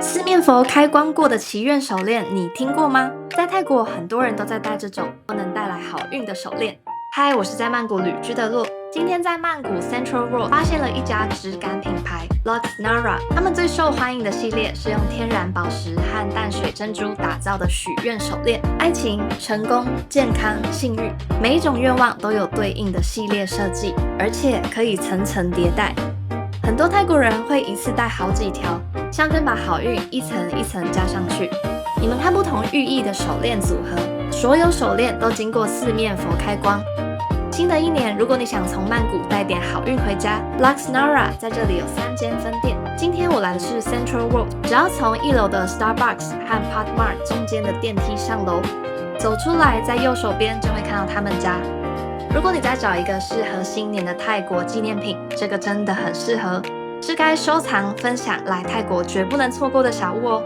四面佛开光过的祈愿手链，你听过吗？在泰国，很多人都在戴这种能带来好运的手链。嗨，我是在曼谷旅居的洛。今天在曼谷 Central Road 发现了一家质感品牌 Luxnara， 他们最受欢迎的系列是用天然宝石和淡水珍珠打造的许愿手链，爱情、成功、健康、幸运，每一种愿望都有对应的系列设计，而且可以层层叠戴。很多泰国人会一次戴好几条，象征把好运一层一层加上去。你们看不同寓意的手链组合，所有手链都经过四面佛开光。新的一年，如果你想从曼谷带点好运回家 ，Luxnara 在这里有3间分店。今天我来的是 Central Road， 只要从1楼的 Starbucks 和 Potmart 中间的电梯上楼，走出来在右手边就会看到他们家。如果你在找一个适合新年的泰国纪念品，这个真的很适合，是该收藏分享来泰国绝不能错过的小物哦。